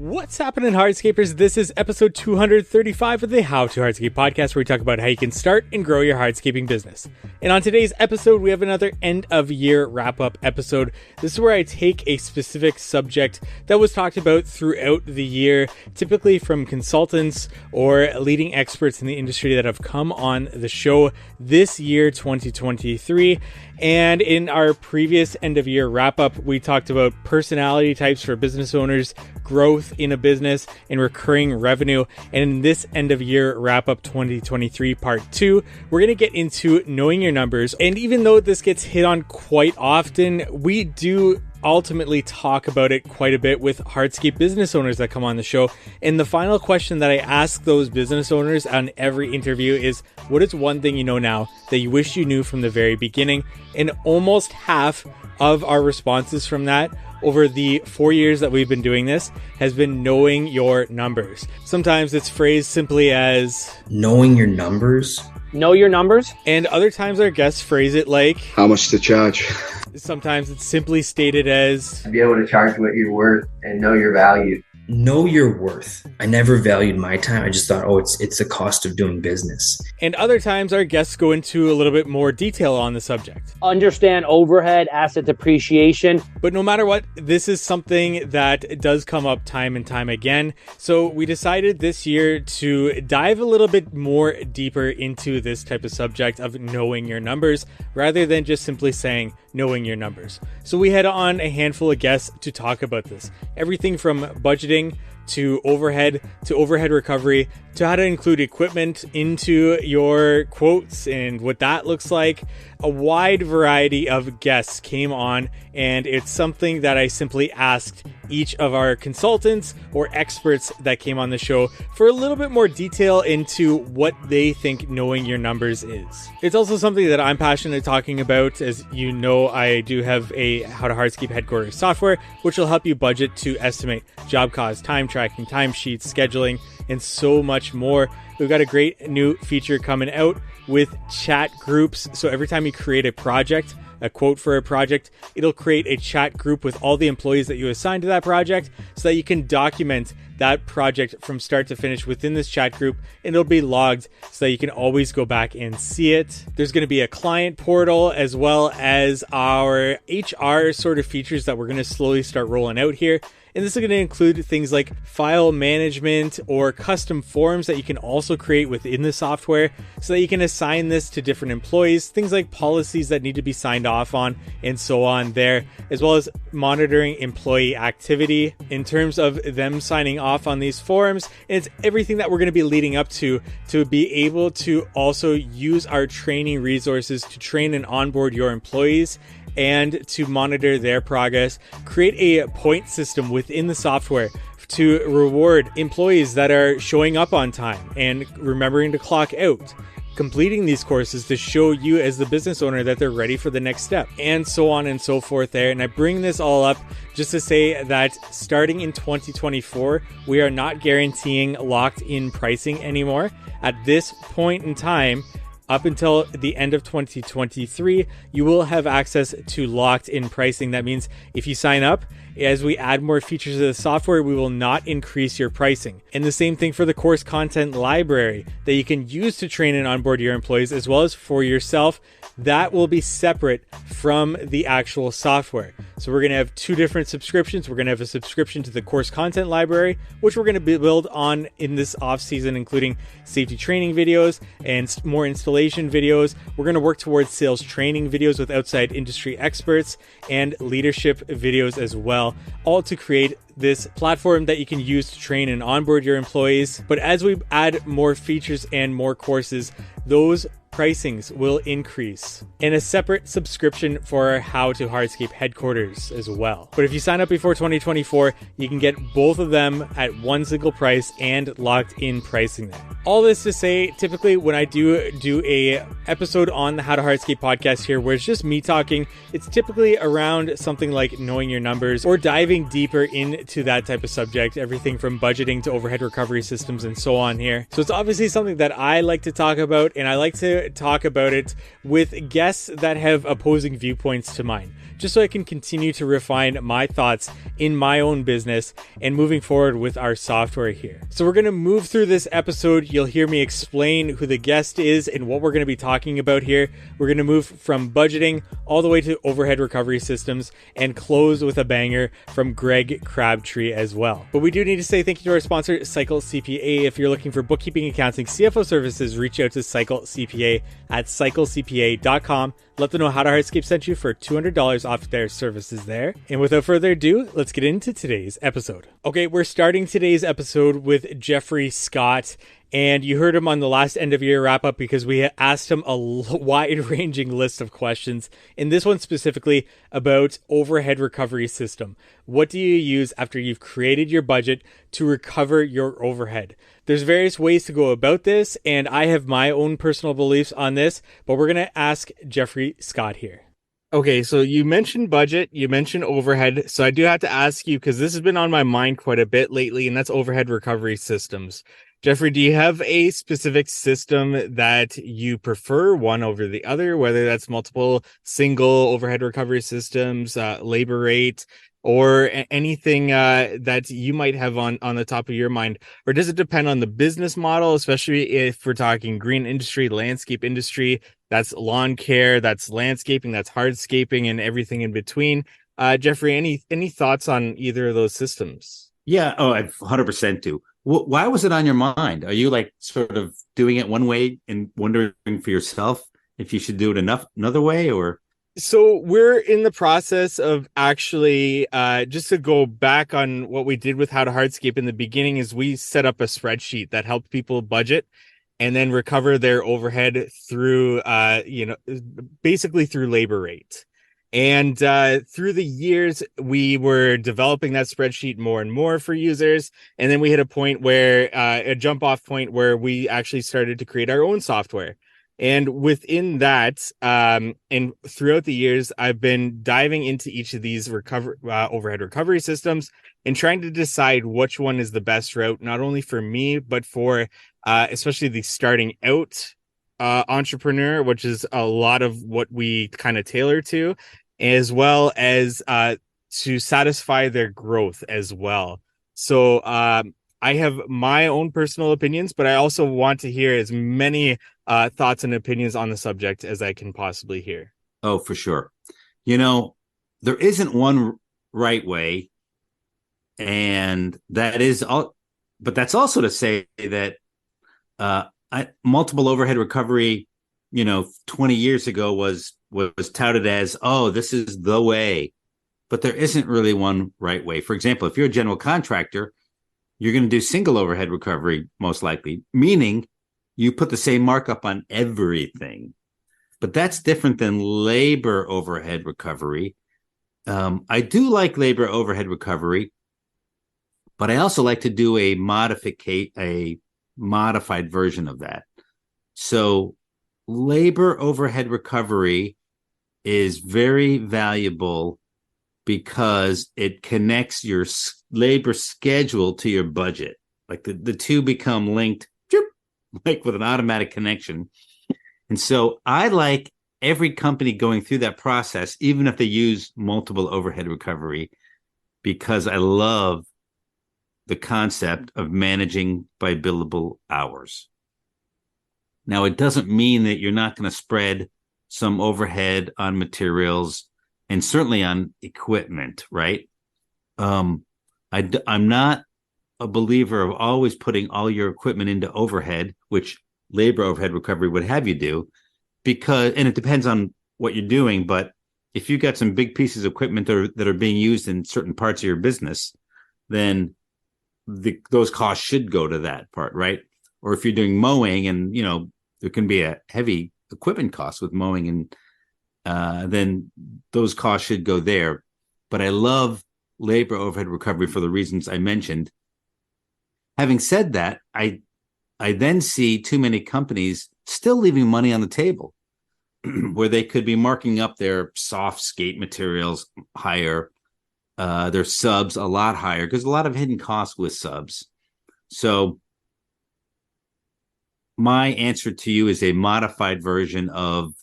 What's happening, Hardscapers? This is episode 235 of the How to Hardscape podcast, where we talk about how you can start and grow your hardscaping business. And on today's episode, we have another end of year wrap-up episode. This is where I take a specific subject that was talked about throughout the year, typically from consultants or leading experts in the industry that have come on the show this year, 2023. And in our previous end of year wrap up, we talked about personality types for business owners, growth in a business, and recurring revenue. And in this end of year wrap up 2023 part 2, we're going to get into knowing your numbers. And even though this gets hit on quite often, we do ultimately talk about it quite a bit with hardscape business owners that come on the show. And the final question that I ask those business owners on every interview is, what is one thing you know now that you wish you knew from the very beginning? And almost half of our responses from that over the 4 years that we've been doing this has been knowing your numbers. Sometimes it's phrased simply as knowing your numbers. Know your numbers. And other times our guests phrase it like, how much to charge? Sometimes it's simply stated as, be able to charge what you're worth and know your value. Know your worth. I never valued my time. I just thought, it's the cost of doing business. And other times our guests go into a little bit more detail on the subject. Understand overhead, asset depreciation. But no matter what, this is something that does come up time and time again. So we decided this year to dive a little bit more deeper into this type of subject of knowing your numbers, rather than just simply saying knowing your numbers. So we had on a handful of guests to talk about this. Everything from budgeting to overhead recovery, to how to include equipment into your quotes and what that looks like. A wide variety of guests came on, and it's something that I simply asked each of our consultants or experts that came on the show for a little bit more detail into what they think knowing your numbers is. It's also something that I'm passionate talking about. As you know, I do have a How to Hardscape headquarters software, which will help you budget to estimate job costs, time tracking, timesheets, scheduling, and so much more. We've got a great new feature coming out with chat groups. So every time you create a project, a quote for a project, it'll create a chat group with all the employees that you assign to that project so that you can document that project from start to finish within this chat group, and it'll be logged so that you can always go back and see it. There's going to be a client portal as well as our HR sort of features that we're going to slowly start rolling out here. And this is going to include things like file management or custom forms that you can also create within the software so that you can assign this to different employees, things like policies that need to be signed off on and so on there, as well as monitoring employee activity in terms of them signing off on these forms. And it's everything that we're going to be leading up to be able to also use our training resources to train and onboard your employees and to monitor their progress. Create a point system within the software to reward employees that are showing up on time and remembering to clock out, completing these courses to show you as the business owner that they're ready for the next step, and so on and so forth there. And I bring this all up just to say that starting in 2024, we are not guaranteeing locked in pricing anymore. At this point in time, up until the end of 2023, you will have access to locked in pricing. That means if you sign up, as we add more features to the software, we will not increase your pricing. And the same thing for the course content library that you can use to train and onboard your employees as well as for yourself. That will be separate from the actual software. So we're going to have two different subscriptions. We're going to have a subscription to the course content library, which we're going to build on in this off season, including safety training videos and more installation videos. We're going to work towards sales training videos with outside industry experts and leadership videos as well, all to create this platform that you can use to train and onboard your employees. But as we add more features and more courses, those pricings will increase, and a separate subscription for our How to Hardscape headquarters as well. But if you sign up before 2024, you can get both of them at one single price and locked in pricing there. All this to say, typically when I do a episode on the How to Hardscape podcast here, where it's just me talking, it's typically around something like knowing your numbers or diving deeper into that type of subject, everything from budgeting to overhead recovery systems and so on here. So it's obviously something that I like to talk about, and I like to to talk about it with guests that have opposing viewpoints to mine, just so I can continue to refine my thoughts in my own business and moving forward with our software here. So we're going to move through this episode. You'll hear me explain who the guest is and what we're going to be talking about here. We're going to move from budgeting all the way to overhead recovery systems and close with a banger from Greg Crabtree as well. But we do need to say thank you to our sponsor, Cycle CPA. If you're looking for bookkeeping, accounting, CFO services, reach out to Cycle CPA at cyclecpa.com. Let them know How to Hardscape sent you for $200 off their services there. And without further ado, let's get into today's episode. Okay, we're starting today's episode with Jeffrey Scott. And you heard him on the last end of year wrap up because we asked him a wide ranging list of questions. In this one specifically about overhead recovery system. What do you use after you've created your budget to recover your overhead? There's various ways to go about this, and I have my own personal beliefs on this, but we're going to ask Jeffrey Scott here. Okay, so you mentioned budget, you mentioned overhead, so I do have to ask you, because this has been on my mind quite a bit lately, and that's overhead recovery systems. Jeffrey, do you have a specific system that you prefer, one over the other, whether that's multiple single overhead recovery systems, labor rate, or anything that you might have on the top of your mind? Or does it depend on the business model, especially if we're talking green industry, landscape industry, that's lawn care, that's landscaping, that's hardscaping, and everything in between? Jeffrey, any thoughts on either of those systems? Yeah, I 100% do. Why was it on your mind? Are you like sort of doing it one way and wondering for yourself if you should do it another way, or? So we're in the process of actually, just to go back on what we did with How to Hardscape in the beginning, is we set up a spreadsheet that helped people budget and then recover their overhead through, basically through labor rate. And through the years, we were developing that spreadsheet more and more for users. And then we hit a point where, a jump off point where we actually started to create our own software. And within that, and throughout the years, I've been diving into each of these overhead recovery systems and trying to decide which one is the best route, not only for me, but for especially the starting out entrepreneur, which is a lot of what we kind of tailor to, as well as to satisfy their growth as well. So I have my own personal opinions, but I also want to hear as many thoughts and opinions on the subject as I can possibly hear. Oh, for sure. There isn't one right way, and that is all. But that's also to say that multiple overhead recovery, 20 years ago was touted as, oh, this is the way. But there isn't really one right way. For example, if you're a general contractor, you're going to do single overhead recovery, most likely, meaning you put the same markup on everything. But that's different than labor overhead recovery. I do like labor overhead recovery, but I also like to do a modified version of that. So labor overhead recovery is very valuable because it connects your labor schedule to your budget. Like the two become linked, like with an automatic connection. And so I like every company going through that process, even if they use multiple overhead recovery, because I love the concept of managing by billable hours. Now, it doesn't mean that you're not going to spread some overhead on materials and certainly on equipment, right? I'm not a believer of always putting all your equipment into overhead, which labor overhead recovery would have you do, and it depends on what you're doing. But if you've got some big pieces of equipment that are being used in certain parts of your business, then those costs should go to that part, right? Or if you're doing mowing and, there can be a heavy equipment cost with mowing, and then those costs should go there. But I love labor overhead recovery for the reasons I mentioned. Having said that, I then see too many companies still leaving money on the table where they could be marking up their soft skate materials higher, their subs a lot higher, because a lot of hidden costs with subs. So my answer to you is a modified version of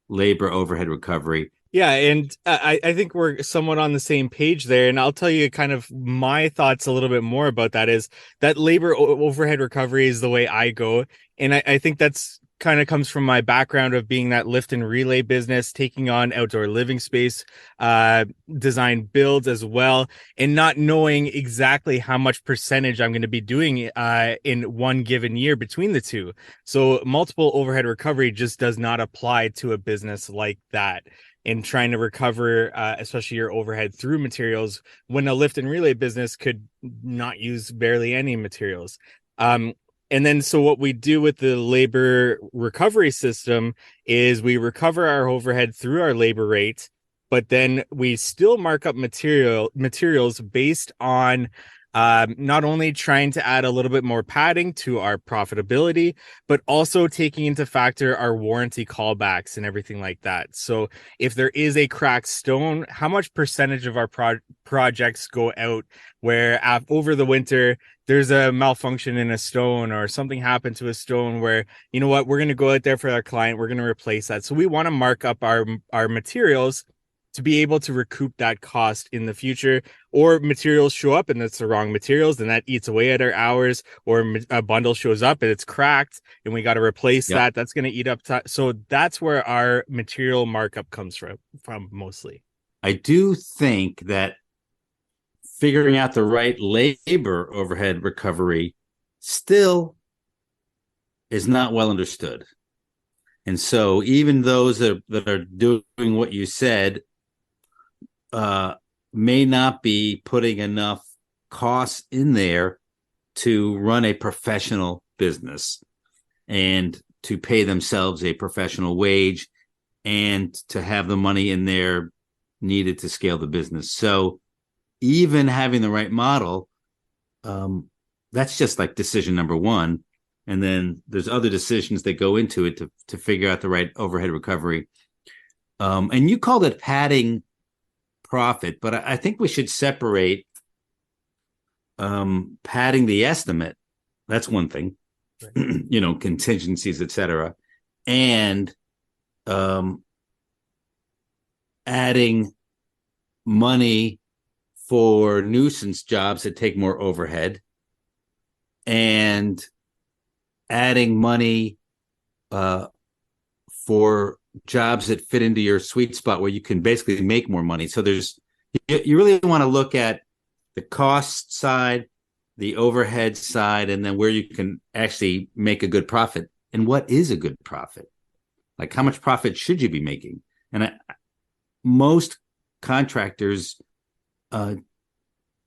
labor overhead recovery. Yeah, and I think we're somewhat on the same page there. And I'll tell you kind of my thoughts a little bit more about that is that labor overhead recovery is the way I go. And I think that's kind of comes from my background of being that lift and relay business, taking on outdoor living space, design builds as well, and not knowing exactly how much percentage I'm going to be doing in one given year between the two. So multiple overhead recovery just does not apply to a business like that. In trying to recover, especially your overhead through materials, when a lift and relay business could not use barely any materials. And then, so what we do with the labor recovery system is we recover our overhead through our labor rate, but then we still mark up materials based on not only trying to add a little bit more padding to our profitability, but also taking into factor our warranty callbacks and everything like that. So if there is a cracked stone, how much percentage of our projects go out where over the winter there's a malfunction in a stone or something happened to a stone where, you know what, we're going to go out there for our client, we're going to replace that. So we want to mark up our materials to be able to recoup that cost in the future, or materials show up and it's the wrong materials, and that eats away at our hours, or a bundle shows up and it's cracked and we got to replace that. That's going to eat up time. So that's where our material markup comes from mostly. I do think that figuring out the right labor overhead recovery still is not well understood. And so even those that are doing what you said may not be putting enough costs in there to run a professional business and to pay themselves a professional wage and to have the money in there needed to scale the business. So even having the right model, that's just like decision number one. And then there's other decisions that go into it to figure out the right overhead recovery. And you called it padding profit, but I think we should separate padding the estimate. That's one thing, right. Contingencies, etc., and adding money for nuisance jobs that take more overhead, and adding money for jobs that fit into your sweet spot where you can basically make more money. So you really want to look at the cost side, the overhead side, and then where you can actually make a good profit. And what is a good profit? Like, how much profit should you be making? And most contractors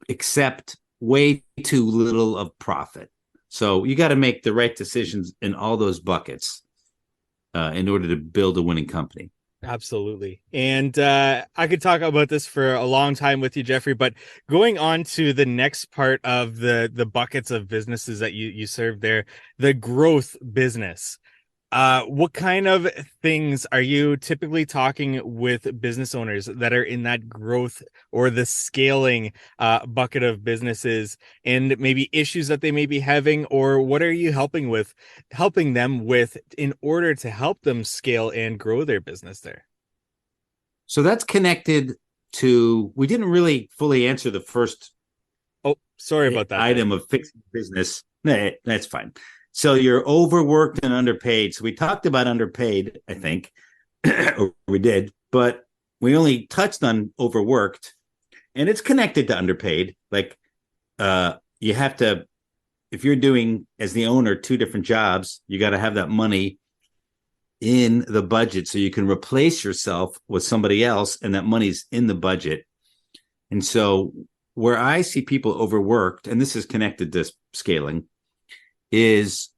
accept way too little of profit. So you got to make the right decisions in all those buckets in order to build a winning company. Absolutely. And I could talk about this for a long time with you, Jeffrey, but going on to the next part of the buckets of businesses that you serve there, the growth business. What kind of things are you typically talking with business owners that are in that growth or the scaling bucket of businesses, and maybe issues that they may be having, or what are you helping them with in order to help them scale and grow their business there? So that's connected to, we didn't really fully answer the first sorry about that item of fixing business. Nah, that's fine. So you're overworked and underpaid. So we talked about underpaid, I think, or we did, but we only touched on overworked, and it's connected to underpaid. Like you have to, if you're doing as the owner 2 different jobs, you got to have that money in the budget so you can replace yourself with somebody else, and that money's in the budget. And so where I see people overworked, and this is connected to scaling, is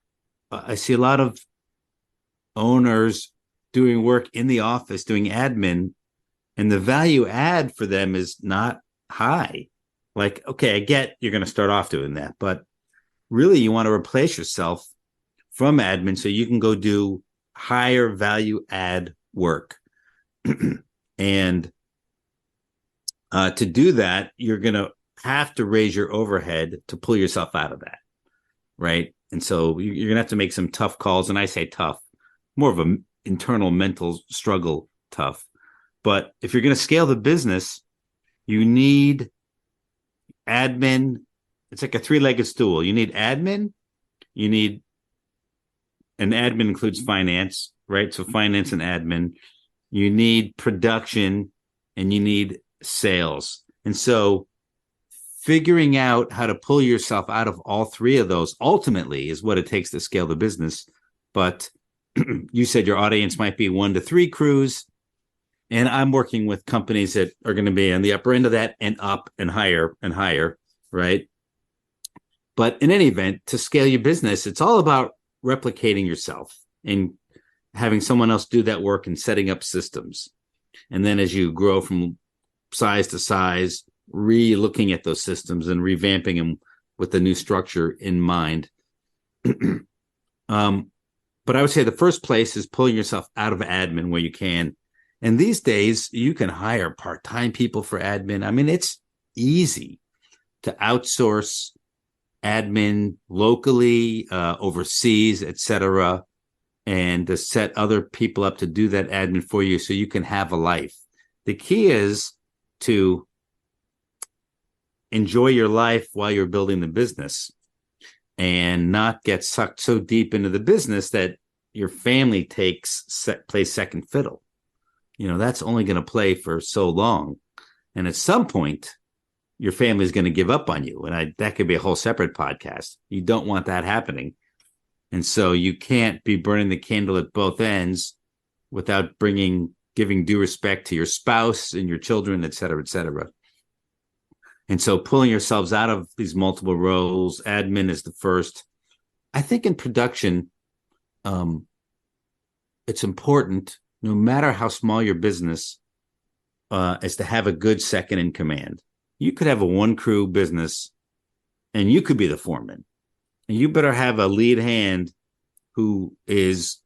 I see a lot of owners doing work in the office, doing admin, and the value add for them is not high. Like, okay, I get you're going to start off doing that, but really you want to replace yourself from admin so you can go do higher value add work. And to do that, you're going to have to raise your overhead to pull yourself out of that. Right. And so you're going to have to make some tough calls. And I say tough, more of an internal mental struggle tough. But if you're going to scale the business, you need admin. It's like a three-legged stool. You need admin. You need, and admin includes finance, right? So finance and admin. You need production and you need sales. And so figuring out how to pull yourself out of all three of those ultimately is what it takes to scale the business. But you said your audience might be 1 to 3 crews. And I'm working with companies that are going to be on the upper end of that and up and higher, right? But in any event, to scale your business, it's all about replicating yourself and having someone else do that work and setting up systems. And then as you grow from size to size, re-looking at those systems and revamping them with the new structure in mind. But I would say the first place is pulling yourself out of admin where you can. And these days, you can hire part-time people for admin. I mean, it's easy to outsource admin locally, overseas, etc., and to set other people up to do that admin for you so you can have a life. The key is to enjoy your life while you're building the business and not get sucked so deep into the business that your family plays second fiddle. You know, that's only going to play for so long. And at some point, your family is going to give up on you. And that could be a whole separate podcast. You don't want that happening. And so you can't be burning the candle at both ends without giving due respect to your spouse and your children, et cetera, et cetera. And so pulling yourselves out of these multiple roles, admin is the first. I think in production, it's important, no matter how small your business, is to have a good second in command. You could have a 1-crew business and you could be the foreman. And you better have a lead hand who is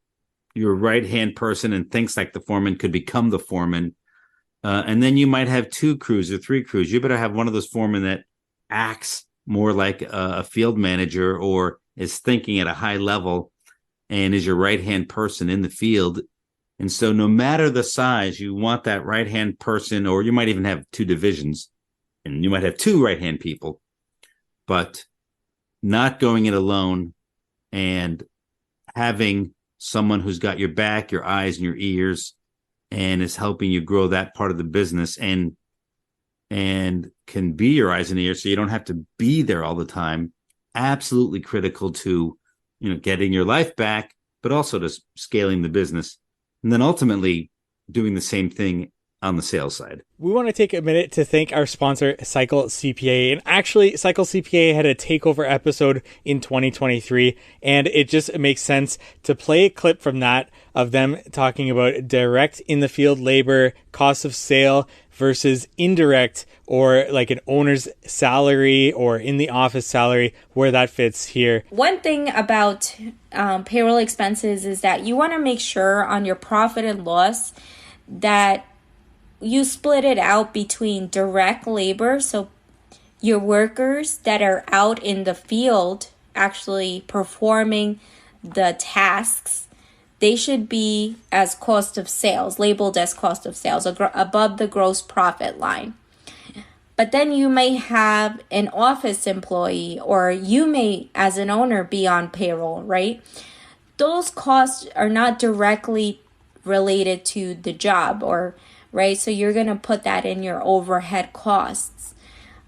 your right-hand person and thinks like the foreman, could become the foreman. And then you might have 2 crews or 3 crews. You better have one of those foremen that acts more like a field manager or is thinking at a high level and is your right-hand person in the field. And so no matter the size, you want that right-hand person, or you might even have 2 divisions and you might have 2 right-hand people, but not going it alone and having someone who's got your back, your eyes, and your ears, and is helping you grow that part of the business and can be your eyes and ears so you don't have to be there all the time. Absolutely critical to, getting your life back, but also to scaling the business. And then ultimately doing the same thing on the sales side. We want to take a minute to thank our sponsor, Cycle CPA. And actually, Cycle CPA had a takeover episode in 2023, and it just makes sense to play a clip from that of them talking about direct in the field labor, cost of sale versus indirect, or like an owner's salary or in the office salary, where that fits here. One thing about payroll expenses is that you want to make sure on your profit and loss that you split it out between direct labor, so your workers that are out in the field actually performing the tasks, they should be as cost of sales, labeled as cost of sales, above the gross profit line. But then you may have an office employee, or you may, as an owner, be on payroll, right? Those costs are not directly related to the job, right? So you're going to put that in your overhead costs.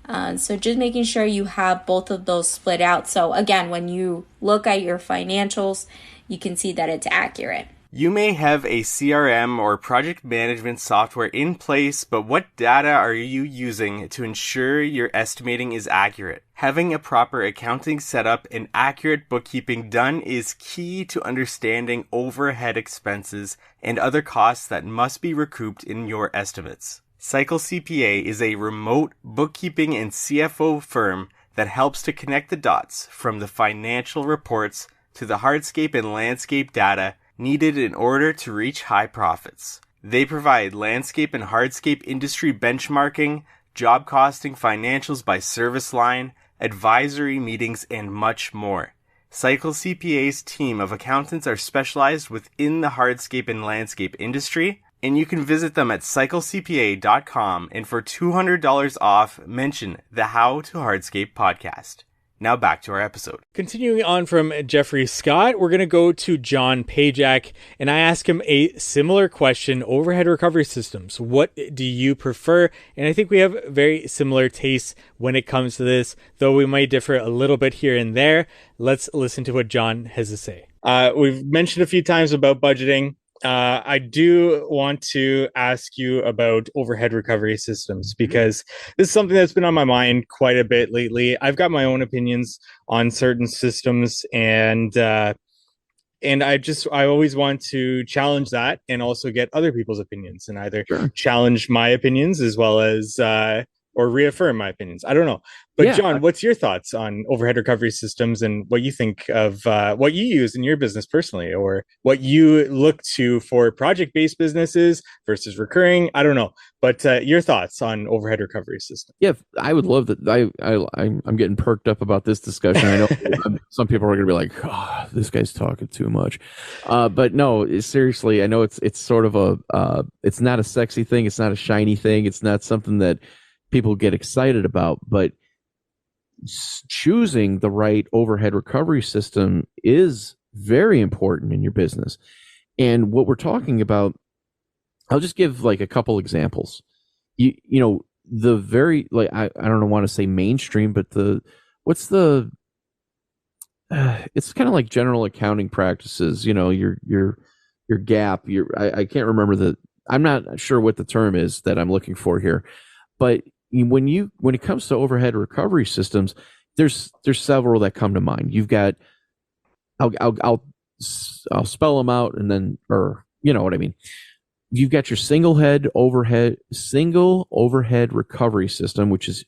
So just making sure you have both of those split out. So again, when you look at your financials, you can see that it's accurate. You may have a CRM or project management software in place, but what data are you using to ensure your estimating is accurate? Having a proper accounting setup and accurate bookkeeping done is key to understanding overhead expenses and other costs that must be recouped in your estimates. Cycle CPA is a remote bookkeeping and CFO firm that helps to connect the dots from the financial reports to the hardscape and landscape data needed in order to reach high profits. They provide landscape and hardscape industry benchmarking, job costing, financials by service line, advisory meetings, and much more. Cycle CPA's team of accountants are specialized within the hardscape and landscape industry, and you can visit them at cyclecpa.com, and for $200 off, mention the How to Hardscape podcast. Now back to our episode. Continuing on from Jeffrey Scott, we're going to go to John Pajak, and I ask him a similar question: overhead recovery systems. What do you prefer? And I think we have very similar tastes when it comes to this, though we might differ a little bit here and there. Let's listen to what John has to say. We've mentioned a few times about budgeting. I do want to ask you about overhead recovery systems, because this is something that's been on my mind quite a bit lately. I've got my own opinions on certain systems, and I always want to challenge that and also get other people's opinions, and either challenge my opinions as well as or reaffirm my opinions. I don't know. But yeah. John, what's your thoughts on overhead recovery systems and what you think of what you use in your business personally, or what you look to for project-based businesses versus recurring? I don't know. But your thoughts on overhead recovery systems? Yeah, I would love that. I'm getting perked up about this discussion. I know some people are going to be like, oh, this guy's talking too much. But no, seriously, I know it's sort of it's not a sexy thing. It's not a shiny thing. It's not something that people get excited about, but choosing the right overhead recovery system is very important in your business. And what we're talking about, I'll just give like a couple examples. You know, the very, like, I don't want to say mainstream, but it's kind of like general accounting practices, you know, your GAAP, I can't remember I'm not sure what the term is that I'm looking for here, but when it comes to overhead recovery systems, there's several that come to mind. You've got, I'll spell them out, and then, or you know what I mean. You've got your single overhead recovery system, which is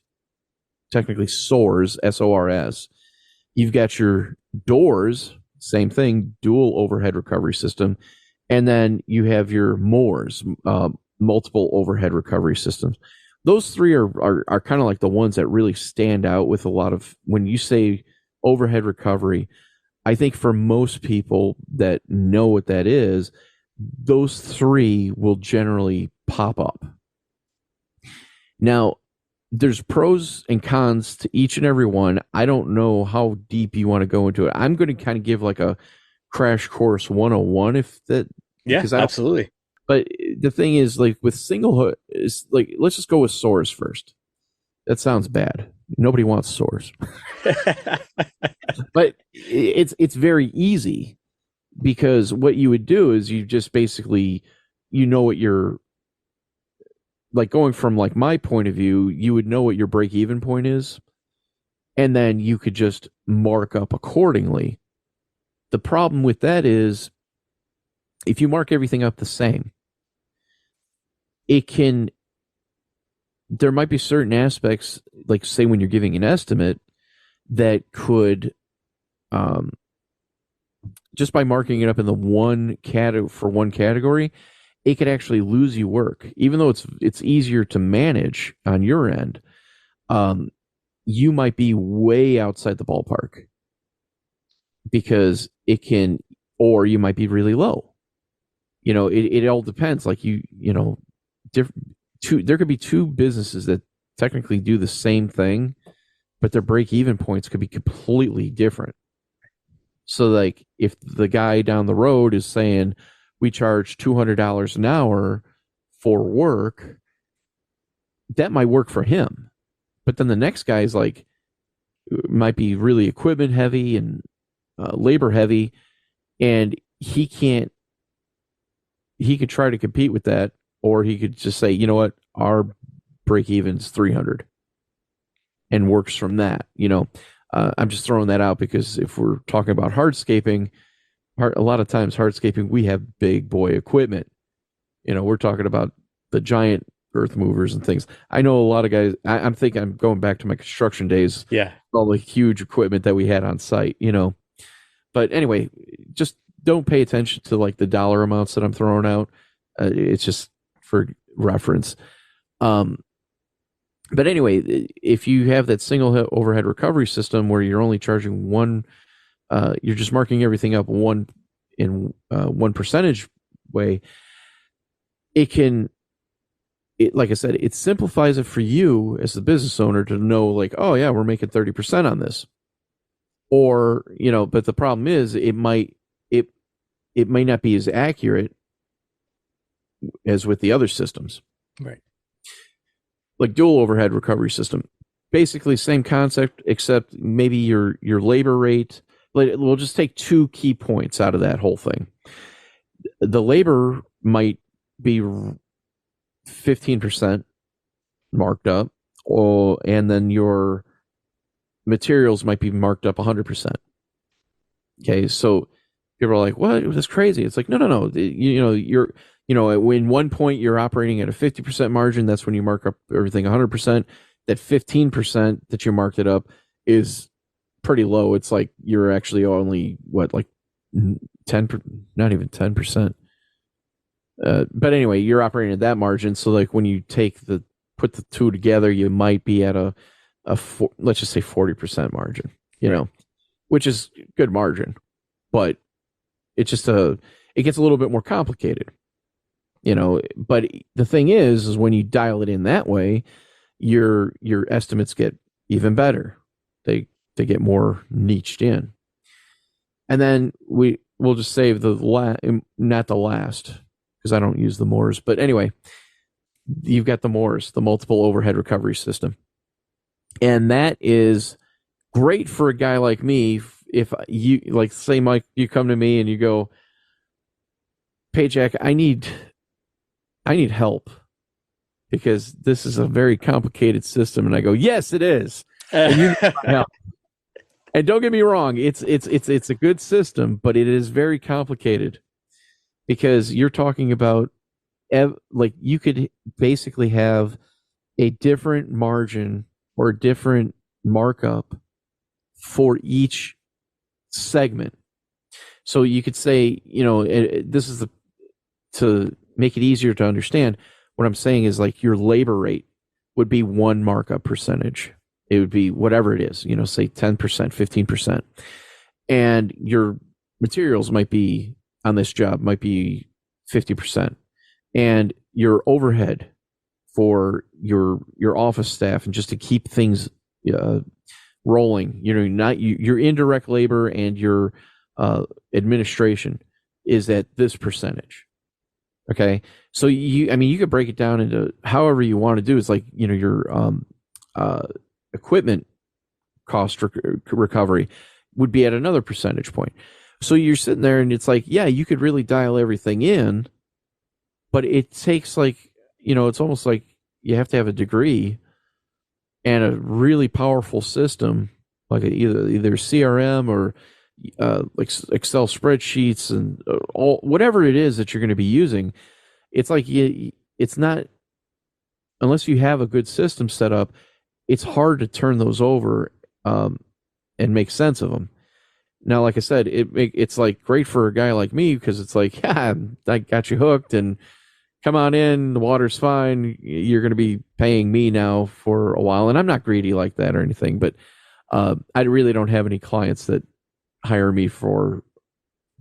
technically SOARS, SORS. You've got your DOORS, same thing, dual overhead recovery system, and then you have your MORS, multiple overhead recovery systems. Those three are kind of like the ones that really stand out with a lot of, when you say overhead recovery, I think for most people that know what that is, those three will generally pop up. Now, there's pros and cons to each and every one. I don't know how deep you want to go into it. I'm going to kind of give like a crash course 101 if that. Yeah, absolutely. But the thing is, like with single, is like, let's just go with SOARS first. That sounds bad. Nobody wants SOARS. But it's very easy, because what you would do is you just basically, you know what your, like going from like my point of view, you would know what your break-even point is, and then you could just mark up accordingly. The problem with that is, if you mark everything up the same, there might be certain aspects, like say when you're giving an estimate, that could, just by marking it up in the one category, it could actually lose you work. Even though it's easier to manage on your end, you might be way outside the ballpark, because it can, or you might be really low. You know, it all depends. Like there could be two businesses that technically do the same thing, but their break-even points could be completely different. So, like, if the guy down the road is saying we charge $200 an hour for work, that might work for him. But then the next guy is like, might be really equipment heavy and labor heavy, and he could try to compete with that, or he could just say, you know what, our break even's 300, and works from that. You know, I'm just throwing that out because if we're talking about hardscaping, a lot of times hardscaping, we have big boy equipment. You know, we're talking about the giant earth movers and things. I know a lot of guys, I'm thinking, I'm going back to my construction days. Yeah. All the huge equipment that we had on site, you know. But anyway, just don't pay attention to like the dollar amounts that I'm throwing out. It's just for reference. But anyway, if you have that single overhead recovery system where you're only charging one you're just marking everything up one percentage way. Like I said, it simplifies it for you as the business owner to know, like, oh yeah, we're making 30% on this. Or, but the problem is it might not be as accurate as with the other systems. Right. Like dual overhead recovery system. Basically same concept, except maybe your labor rate. We'll just take 2 key points out of that whole thing. The labor might be 15% marked up, and then your materials might be marked up 100%. Okay, so people are like, "What? That's crazy!" It's like, no. You're in one point you're operating at a 50% margin. That's when you mark up everything 100%. That 15% that you marked it up is pretty low. It's like you're actually only like 10, not even 10%. But anyway, you're operating at that margin. So like when you put the 2 together, you might be at let's just say 40% margin, which is good margin, but it's just it gets a little bit more complicated, but the thing is when you dial it in that way, your estimates get even better. They get more niched in. And then we'll just save not the last, because I don't use the Moores, but anyway, you've got the Moores, the multiple overhead recovery system. And that is great for a guy like me. If you, like, say, Mike, you come to me and you go, "Paycheck, I need help because this is a very complicated system." And I go, "Yes, it is." And and don't get me wrong, it's a good system, but it is very complicated because you're talking about like you could basically have a different margin or a different markup for each segment. So you could say, this is to make it easier to understand. What I'm saying is, like, your labor rate would be one markup percentage. It would be whatever it is, say 10%, 15%. And your materials might be on this job might be 50%. And your overhead for your office staff and just to keep things rolling, your indirect labor and your administration is at this percentage. Okay, so you could break it down into however you want to do. It's like your equipment cost recovery would be at another percentage point. So you're sitting there and it's like, yeah, you could really dial everything in, but it takes it's almost like you have to have a degree and a really powerful system, like either CRM or like Excel spreadsheets and whatever it is that you're going to be using. It's like it's not, unless you have a good system set up, it's hard to turn those over and make sense of them. Now, like I said, it's like great for a guy like me because it's like, yeah, I got you hooked and come on in, the water's fine. You're going to be paying me now for a while. And I'm not greedy like that or anything, but I really don't have any clients that hire me for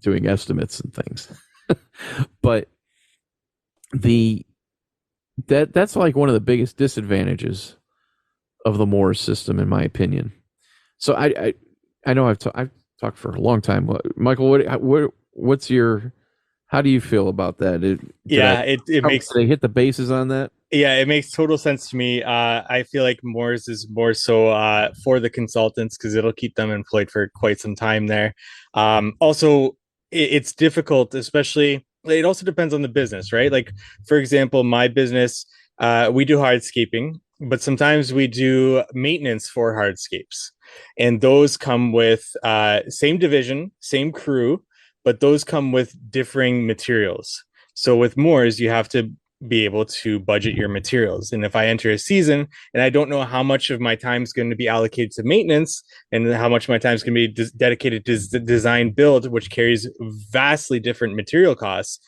doing estimates and things. But that's like one of the biggest disadvantages of the Moore system, in my opinion. So I know I've talked for a long time. Michael, what's your, how do you feel about that? It makes, they hit the bases on that. Yeah, it makes total sense to me. I feel like Moore's is more so for the consultants because it'll keep them employed for quite some time there. Also, it's difficult, especially, it also depends on the business, right? Like, for example, my business, we do hardscaping, but sometimes we do maintenance for hardscapes. And those come with same division, same crew, but those come with differing materials. So with Moore's, you have to be able to budget your materials. And if I enter a season and I don't know how much of my time is going to be allocated to maintenance and how much of my time is going to be dedicated to design build, which carries vastly different material costs,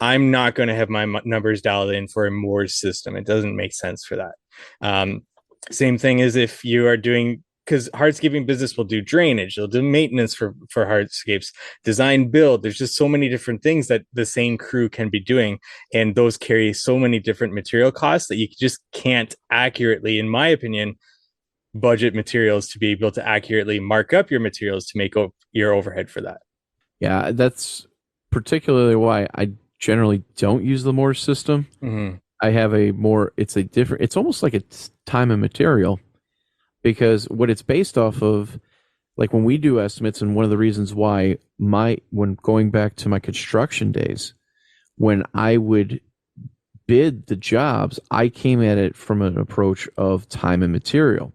I'm not going to have my numbers dialed in for a Moore's system. It doesn't make sense for that. Same thing as if you are doing because hardscaping business will do drainage, they'll do maintenance for hardscapes, design, build. There's just so many different things that the same crew can be doing, and those carry so many different material costs that you just can't accurately, in my opinion, budget materials to be able to accurately mark up your materials to make your overhead for that. Yeah, that's particularly why I generally don't use the Morse system. Mm-hmm. I have it's almost like it's time and material, because what it's based off of, like when we do estimates, and one of the reasons why when going back to my construction days, when I would bid the jobs, I came at it from an approach of time and material.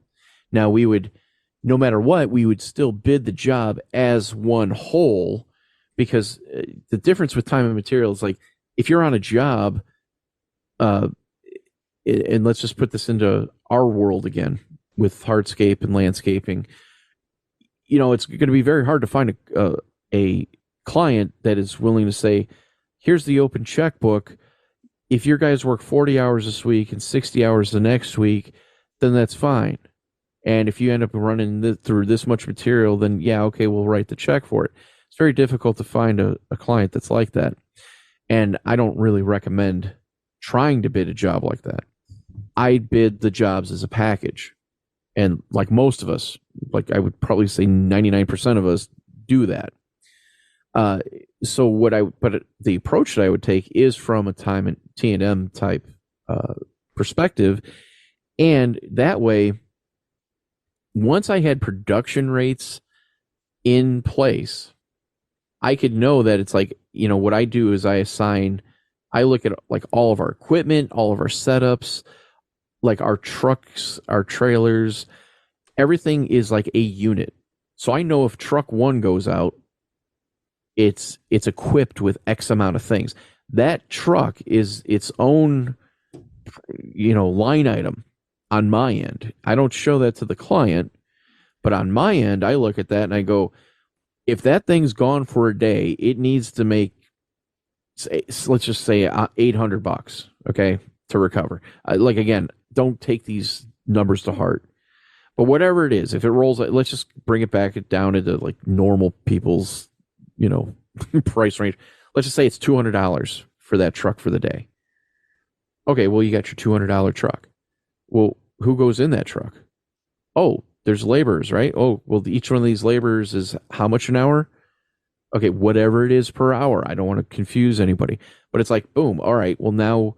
Now no matter what, we would still bid the job as one whole, because the difference with time and material is, like, if you're on a job, and let's just put this into our world again with hardscape and landscaping, it's going to be very hard to find a client that is willing to say, here's the open checkbook. If your guys work 40 hours this week and 60 hours the next week, then that's fine. And if you end up running through this much material, then yeah, okay, we'll write the check for it. It's very difficult to find a client that's like that. And I don't really recommend trying to bid a job like that. I bid the jobs as a package. And like most of us, like I would probably say 99% of us do that. But the approach that I would take is from a time and T&M type perspective. And that way, once I had production rates in place, I could know that it's like, what I do is I look at like all of our equipment, all of our setups, like our trucks, our trailers, everything is like a unit. So I know if truck 1 goes out, it's equipped with X amount of things. That truck is its own, line item on my end. I don't show that to the client, but on my end, I look at that and I go, if that thing's gone for a day, it needs to make, let's just say $800, okay, to recover. Again, don't take these numbers to heart, but whatever it is, if it rolls, let's just bring it back down into like normal people's, price range. Let's just say it's $200 for that truck for the day. Okay, well, you got your $200 truck. Well, who goes in that truck? Oh, there's laborers, right? Oh, well, each one of these laborers is how much an hour? Okay, whatever it is per hour. I don't want to confuse anybody, but it's like, boom. All right. Well, now,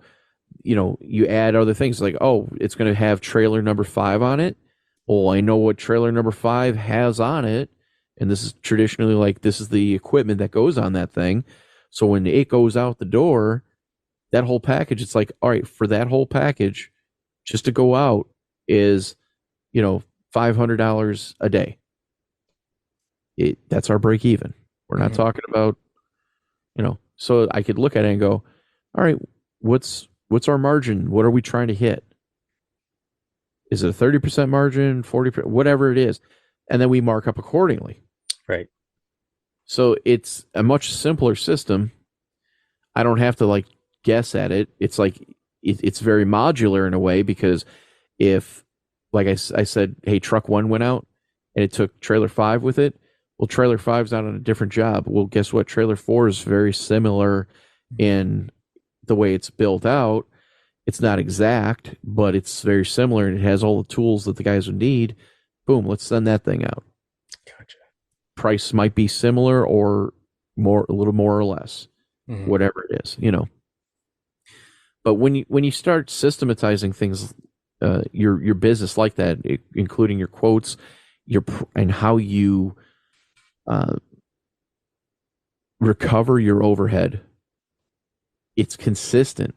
you add other things like, oh, it's going to have trailer number 5 on it. Well, I know what trailer number 5 has on it. And this is traditionally like, this is the equipment that goes on that thing. So when it goes out the door, that whole package, it's like, all right, for that whole package, just to go out is, $500 a day. That's our break even. We're not talking about, so I could look at it and go, all right, what's our margin? What are we trying to hit? Is it a 30% margin, 40%, whatever it is? And then we mark up accordingly. Right. So it's a much simpler system. I don't have to like guess at it. It's like, it's very modular in a way, because if, like I said, hey, truck 1 went out and it took trailer 5 with it. Well, trailer 5's out on a different job. Well, guess what? Trailer 4 is very similar in the way it's built out. It's not exact, but it's very similar, and it has all the tools that the guys would need. Boom, let's send that thing out. Gotcha. Price might be similar or a little more or less, whatever it is, But when you start systematizing things, your business like that, including your quotes, and how you recover your overhead, it's consistent,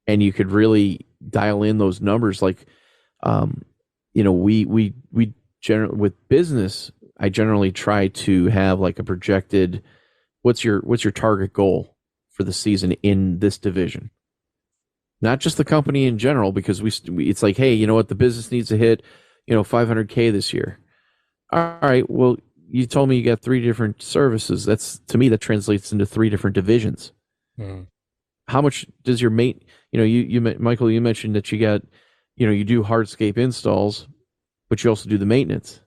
and you could really dial in those numbers. Like, we generally, with business, I generally try to have like a projected, what's your target goal for the season in this division? Not just the company in general, because it's like, hey, you know what, the business needs to hit, $500K this year. All right, well, you told me you got 3 different services. To me, that translates into 3 different divisions. How much does your mate, Michael, you mentioned that you got, you do hardscape installs. but you also do the maintenance.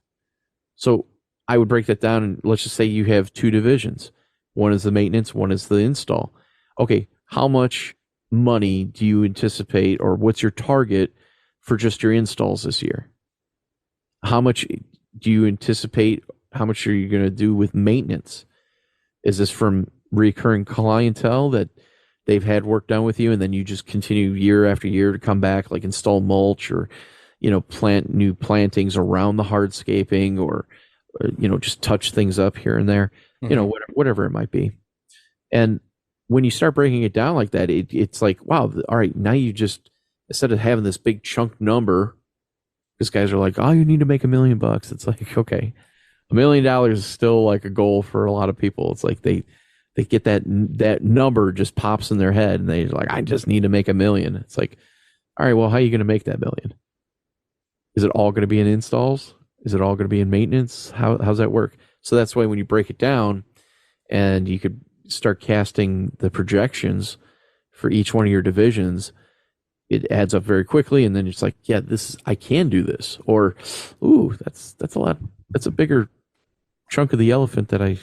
So I would break that down, and let's just say you have two divisions. One is the maintenance, one is the install. Okay, how much money do you anticipate, or what's your target for just your installs this year? How much do you anticipate? How much are you going to do with maintenance? Is this from recurring clientele that they've had work done with you, and then you just continue year after year to come back, like install mulch or, plant new plantings around the hardscaping, or just touch things up here and there, whatever it might be. And when you start breaking it down like that, it's like, wow, all right, now you just, instead of having this big chunk number, because guys are like, oh, you need to make $1 million. It's like, okay, $1 million is still like a goal for a lot of people. It's like they get that number just pops in their head, and they're like, I just need to make $1 million. It's like, all right, well, how are you going to make that $1 million? Is it all going to be in installs? Is it all going to be in maintenance? How's that work? So that's why when you break it down, and you could start casting the projections for each one of your divisions, it adds up very quickly. And then it's like, yeah, I can do this. Or, ooh, that's a lot. That's a bigger chunk of the elephant that I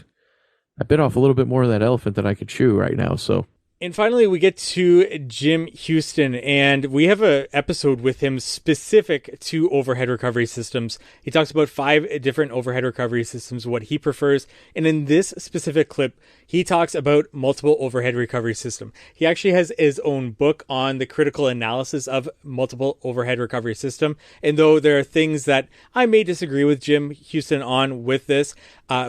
bit off a little bit more of that elephant than I could chew right now. So. And finally, we get to Jim Houston, and we have an episode with him specific to overhead recovery systems. He talks about 5 different overhead recovery systems, what he prefers. And in this specific clip, he talks about multiple overhead recovery system. He actually has his own book on the critical analysis of multiple overhead recovery system. And though there are things that I may disagree with Jim Houston on with this,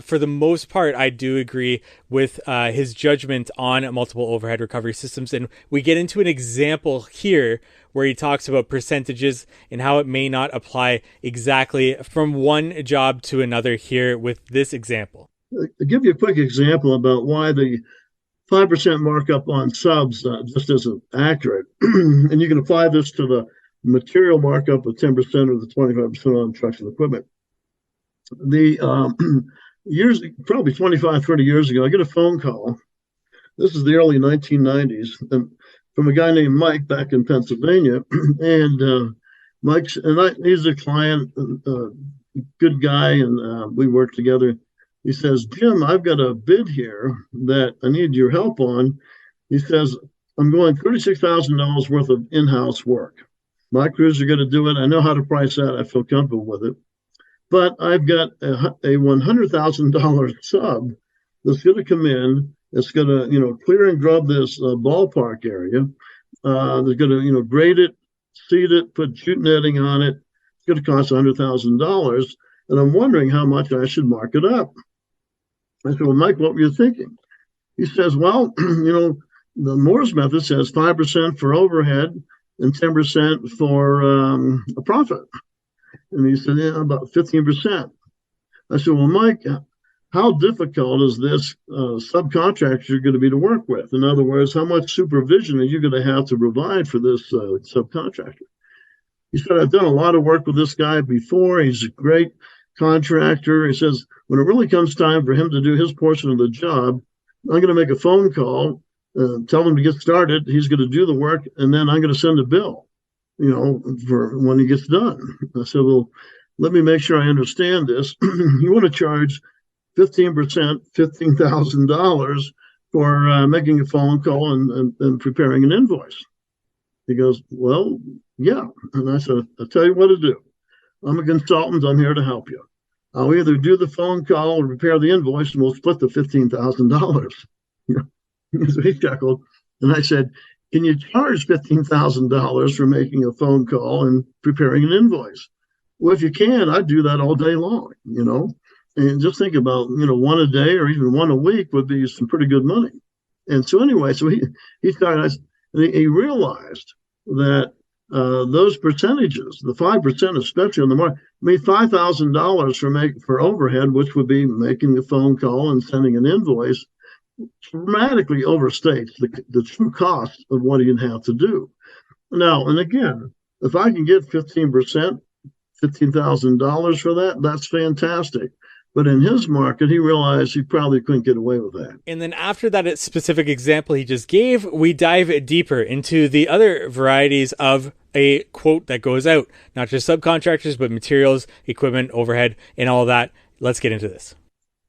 for the most part, I do agree with his judgment on multiple overhead recovery systems. And we get into an example here where he talks about percentages and how it may not apply exactly from one job to another here with this example. I'll give you a quick example about why the 5% markup on subs just isn't accurate. And you can apply this to the material markup of 10% or the 25% on trucks and equipment. Probably 25, 30 years ago, I get a phone call. This is the early 1990s, and from a guy named Mike back in Pennsylvania. And he's a client, good guy, and we work together. He says, Jim, I've got a bid here that I need your help on. He says, I'm going $36,000 worth of in-house work. My crews are going to do it. I know how to price that. I feel comfortable with it. But I've got a $100,000 sub that's going to come in. It's going to, clear and grub this ballpark area. They're going to, grade it, seed it, put jute netting on it. It's going to cost $100,000. And I'm wondering how much I should mark it up. I said, well, Mike, what were you thinking? He says, well, the Moore's method says 5% for overhead and 10% for a profit. And he said, yeah, about 15%. I said, well, Mike, how difficult is this subcontractor going to be to work with? In other words, how much supervision are you going to have to provide for this subcontractor? He said, I've done a lot of work with this guy before. He's a great contractor. He says, when it really comes time for him to do his portion of the job, I'm going to make a phone call, tell him to get started. He's going to do the work, and then I'm going to send a bill, for when he gets done. I said, well, let me make sure I understand this. You want to charge 15%, $15,000 for making a phone call and preparing an invoice. He goes, well, yeah. And I said, I'll tell you what to do. I'm a consultant. I'm here to help you. I'll either do the phone call or prepare the invoice, and we'll split the $15,000. So he chuckled. And I said, can you charge $15,000 for making a phone call and preparing an invoice? Well, if you can, I'd do that all day long, And just think about, one a day or even one a week would be some pretty good money. And so anyway, so he started, he realized that those percentages, the 5%, especially on the market, made $5,000 for overhead, which would be making the phone call and sending an invoice, dramatically overstates the true cost of what he'd have to do. Now, and again, if I can get 15%, $15,000 for that, that's fantastic. But in his market, he realized he probably couldn't get away with that. And then after that specific example he just gave, we dive deeper into the other varieties of a quote that goes out, not just subcontractors, but materials, equipment, overhead, and all that. Let's get into this.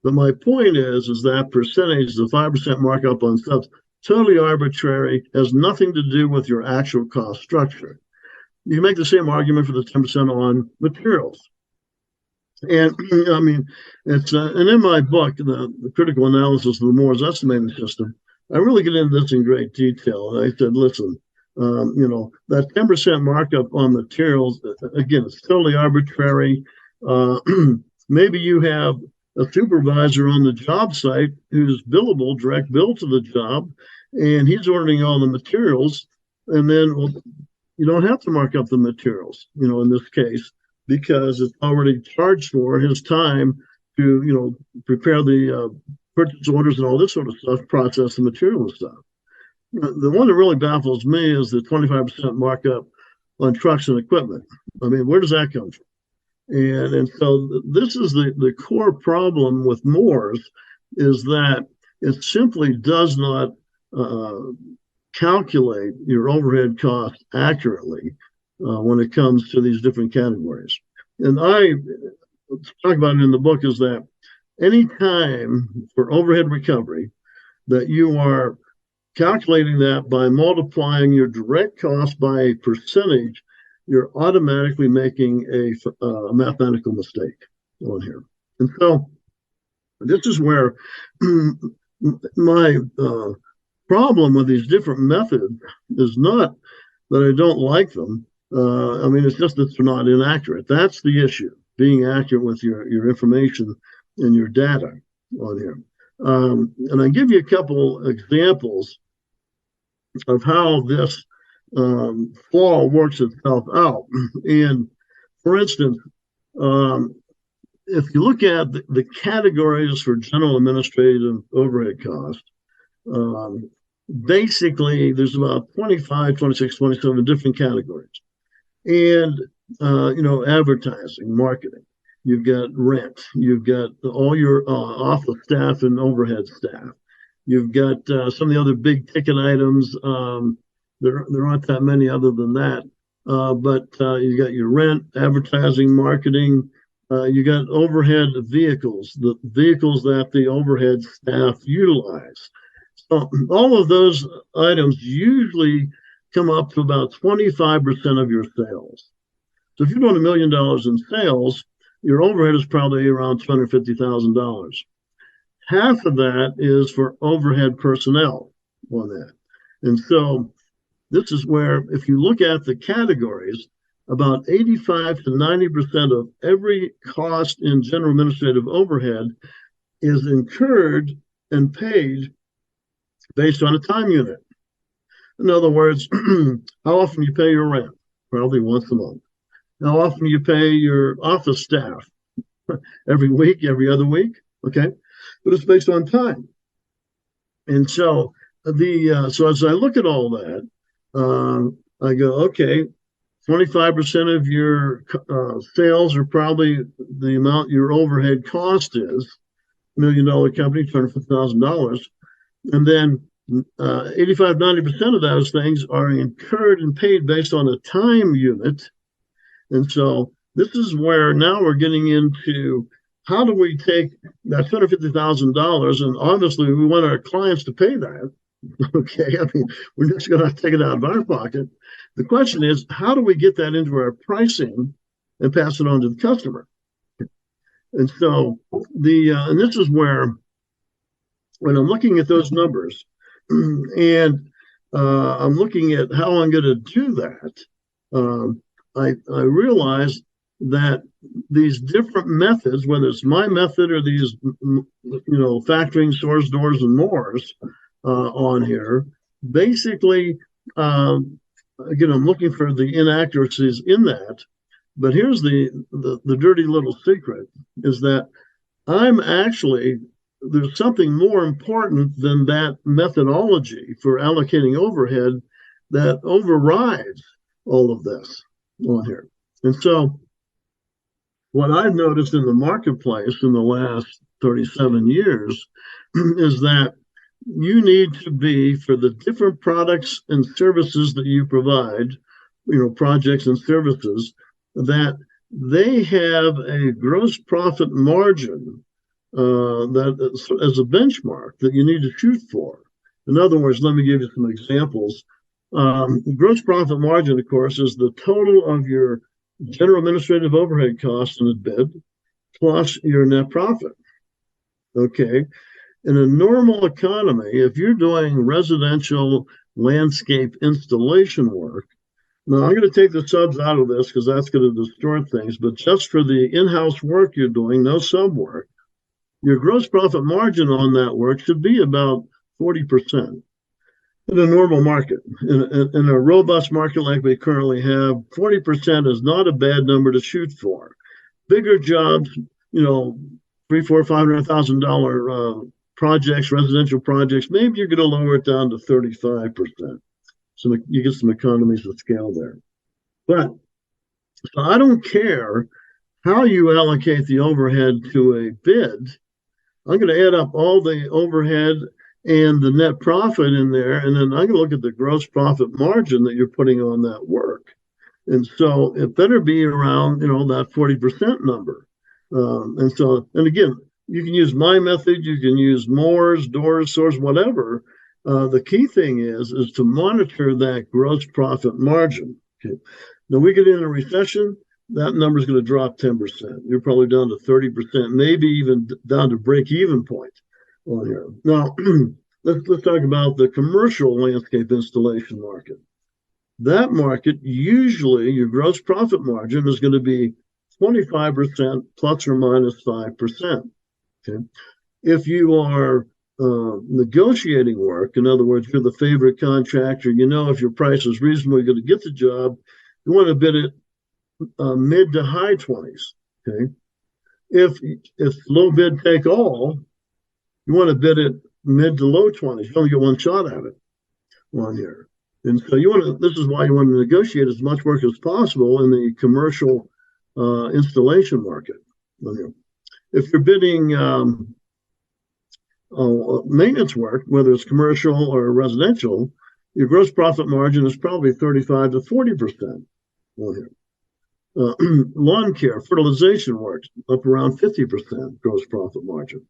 But my point is that percentage, the 5% markup on subs, totally arbitrary, has nothing to do with your actual cost structure. You make the same argument for the 10% on materials. And I mean, it's and in my book, the critical analysis of the Moore's estimating system, I really get into this in great detail. And I said, listen, that 10% markup on materials, again, it's totally arbitrary. Maybe you have a supervisor on the job site who's billable, direct bill to the job, and he's ordering all the materials. And then, well, you don't have to mark up the materials, in this case, because it's already charged for his time to, prepare the purchase orders and all this sort of stuff, process the material and stuff. The one that really baffles me is the 25% markup on trucks and equipment. I mean, where does that come from? And so this is the core problem with Moore's, is that it simply does not calculate your overhead cost accurately when it comes to these different categories. And I talk about it in the book, is that any time for overhead recovery that you are calculating that by multiplying your direct cost by a percentage, you're automatically making a mathematical mistake on here. And so this is where my problem with these different methods is not that I don't like them. I mean, it's just that they're not inaccurate. That's the issue, being accurate with your information and your data on here. And I give you a couple examples of how this flaw works itself out. And for instance, if you look at the categories for general administrative overhead cost, basically there's about 25, 26, 27 different categories. And, advertising, marketing, you've got rent, you've got all your office staff and overhead staff. You've got some of the other big ticket items. There aren't that many other than that. But you got your rent, advertising, marketing. You got overhead vehicles, the vehicles that the overhead staff utilize. So all of those items usually come up to about 25% of your sales. So if you're doing $1 million in sales, your overhead is probably around $250,000. Half of that is for overhead personnel on that. And so this is where, if you look at the categories, about 85 to 90% of every cost in general administrative overhead is incurred and paid based on a time unit. In other words, how often you pay your rent? Probably once a month. How often you pay your office staff? Every week, every other week? Okay. But it's based on time. And so so as I look at all that, I go, okay, 25% of your sales are probably the amount your overhead cost is. $1 million company, $250,000. And then 85, 90% of those things are incurred and paid based on a time unit. And so this is where now we're getting into, how do we take that $250,000, and obviously we want our clients to pay that. Okay, I mean, we're just going to take it out of our pocket. The question is, how do we get that into our pricing and pass it on to the customer? And so and this is where, when I'm looking at those numbers, and I'm looking at how I'm going to do that, I realize that these different methods, whether it's my method or these, factoring, Source, Doors, and Moore's on here, basically, again, I'm looking for the inaccuracies in that. But here's the dirty little secret, is that there's something more important than that methodology for allocating overhead that overrides all of this on here. And so what I've noticed in the marketplace in the last 37 years is that you need to be, for the different products and services that you provide, projects and services, that they have a gross profit margin that as a benchmark that you need to shoot for. In other words, let me give you some examples. Gross profit margin, of course, is the total of your general administrative overhead costs in a bid plus your net profit. Okay. In a normal economy, if you're doing residential landscape installation work, now I'm going to take the subs out of this because that's going to distort things, but just for the in-house work you're doing, no sub work, your gross profit margin on that work should be about 40%. In a normal market, in a robust market like we currently have, 40% is not a bad number to shoot for. Bigger jobs, $300,000, $400,000, $500,000 projects, residential projects, maybe you're going to lower it down to 35%. So you get some economies of scale there. But so I don't care how you allocate the overhead to a bid. I'm going to add up all the overhead and the net profit in there, and then I'm going to look at the gross profit margin that you're putting on that work. And so it better be around, that 40% number. And again, you can use my method, you can use Moore's, Doors, Source, whatever. The key thing is to monitor that gross profit margin. Okay. Now we get in a recession, that number is going to drop 10%. You're probably down to 30%, maybe even down to break-even point on here. Now, let's talk about the commercial landscape installation market. That market, usually your gross profit margin is going to be 25% plus or minus 5%. Okay. If you are negotiating work, in other words, you're the favorite contractor, if your price is reasonable, you're going to get the job, you want to bid it mid to high 20s. Okay. If low bid take all, you want to bid it mid to low 20s. You only get one shot at it on here. And so this is why you want to negotiate as much work as possible in the commercial installation market. If you're bidding maintenance work, whether it's commercial or residential, your gross profit margin is probably 35 to 40% on here. Lawn care, fertilization work, up around 50% gross profit margin.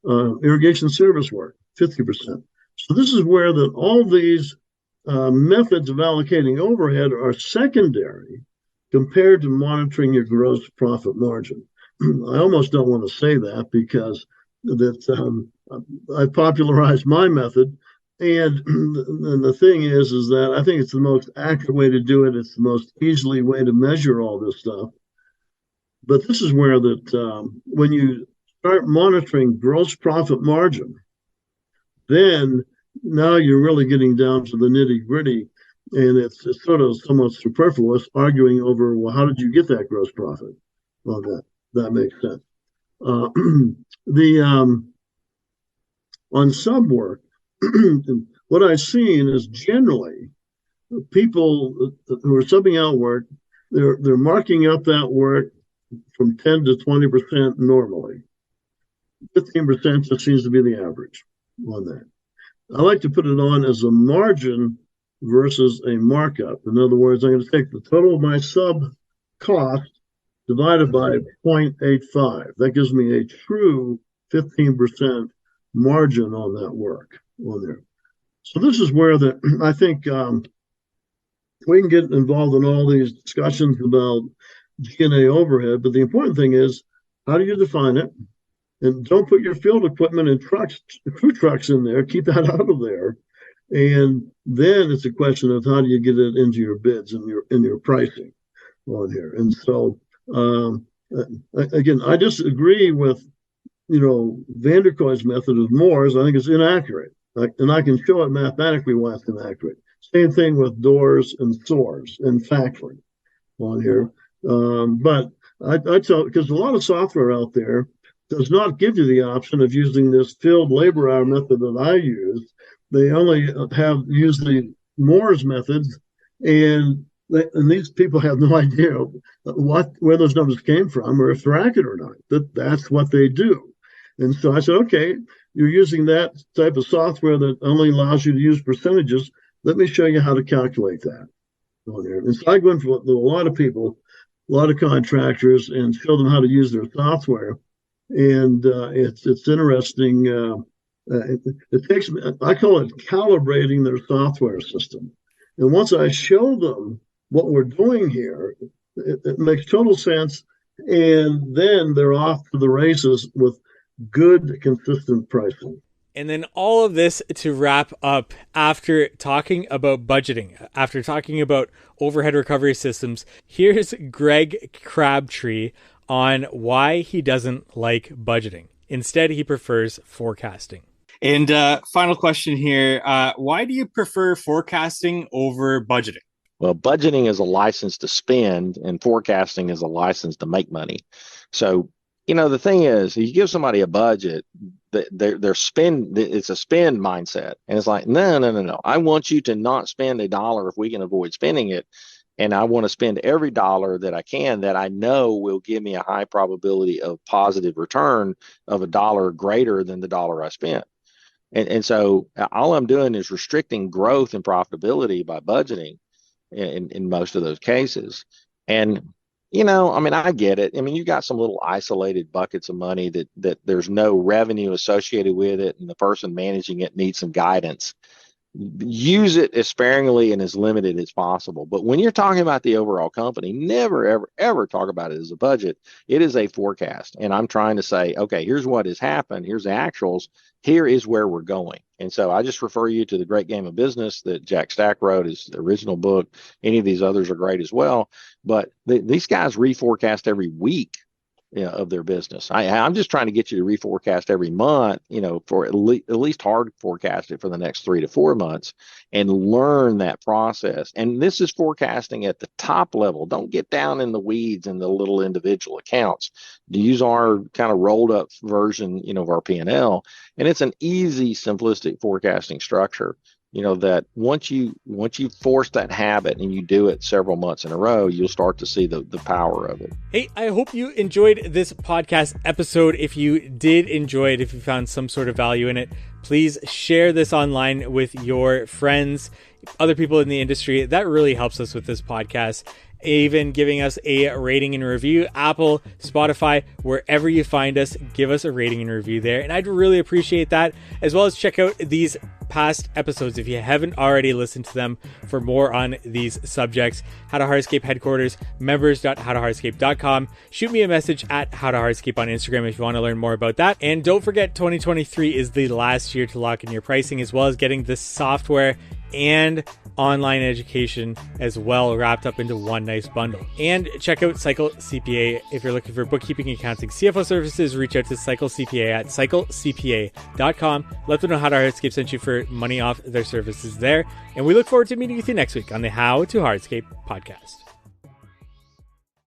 Irrigation service work, 50%. So this is where all these methods of allocating overhead are secondary compared to monitoring your gross profit margin. I almost don't want to say that because I popularized my method. And the thing is that I think it's the most accurate way to do it. It's the most easily way to measure all this stuff. But this is where when you start monitoring gross profit margin, then now you're really getting down to the nitty gritty. And it's sort of somewhat superfluous arguing over, well, how did you get that gross profit? Well, that makes sense. On sub work, what I've seen is generally people who are subbing out work, they're marking up that work from 10 to 20% normally. 15% just seems to be the average on that. I like to put it on as a margin versus a markup. In other words, I'm going to take the total of my sub cost divided by 0.85. That gives me a true 15% margin on that work on there. So this is where I think we can get involved in all these discussions about G&A overhead, but the important thing is, how do you define it? And don't put your field equipment and crew trucks in there. Keep that out of there. And then it's a question of how do you get it into your bids and your pricing on here. And so again, I disagree with Van der Koai's method of Moore's. I think it's inaccurate, and I can show it mathematically why it's inaccurate. Same thing with Doors and Source and factoring on here. But I tell, because a lot of software out there does not give you the option of using this field labor hour method that I use. They only use the Moore's methods, and And these people have no idea where those numbers came from or if they're accurate or not. That's what they do. And so I said, okay, you're using that type of software that only allows you to use percentages. Let me show you how to calculate that. And so I go in with a lot of people, a lot of contractors, and show them how to use their software. And it's interesting. It takes, I call it calibrating their software system. And once I show them what we're doing here, it makes total sense. And then they're off to the races with good, consistent pricing. And then all of this to wrap up after talking about budgeting, after talking about overhead recovery systems, here's Greg Crabtree on why he doesn't like budgeting. Instead, he prefers forecasting. And final question here. Why do you prefer forecasting over budgeting? Well, budgeting is a license to spend and forecasting is a license to make money. So, the thing is, you give somebody a budget, their spend, it's a spend mindset. And it's like, no. I want you to not spend $1 if we can avoid spending it. And I want to spend every dollar that I can that I know will give me a high probability of positive return of $1 greater than the dollar I spent. And so all I'm doing is restricting growth and profitability by budgeting in most of those cases. And I get it. You got some little isolated buckets of money that there's no revenue associated with it, and the person managing it needs some guidance. Use it as sparingly and as limited as possible. But when you're talking about the overall company, never, ever, ever talk about it as a budget. It is a forecast. And I'm trying to say, okay, here's what has happened. Here's the actuals. Here is where we're going. And so I just refer you to The Great Game of Business that Jack Stack wrote, his original book. Any of these others are great as well. But these guys reforecast every week of their business. I'm just trying to get you to reforecast every month, for at least hard forecast it for the next 3 to 4 months and learn that process. And this is forecasting at the top level. Don't get down in the weeds in the little individual accounts. Use our kind of rolled up version, of our P&L. And it's an easy, simplistic forecasting structure. That once you force that habit and you do it several months in a row, you'll start to see the power of it. Hey, I hope you enjoyed this podcast episode. If you did enjoy it, if you found some sort of value in it, please share this online with your friends, other people in the industry. That really helps us with this podcast. Even giving us a rating and review, Apple, Spotify, wherever you find us, give us a rating and review there. And I'd really appreciate that, as well as check out these past episodes if you haven't already listened to them for more on these subjects. How to Hardscape headquarters, members.howtohardscape.com. Shoot me a message at How to Hardscape on Instagram if you want to learn more about that. And don't forget, 2023 is the last year to lock in your pricing, as well as getting the software and online education as well wrapped up into one nice bundle. And check out Cycle CPA if you're looking for bookkeeping, accounting, CFO services. Reach out to Cycle CPA at cyclecpa.com. Let them know How to Hardscape sent you for money off their services there. And we look forward to meeting with you next week on the How to Hardscape podcast.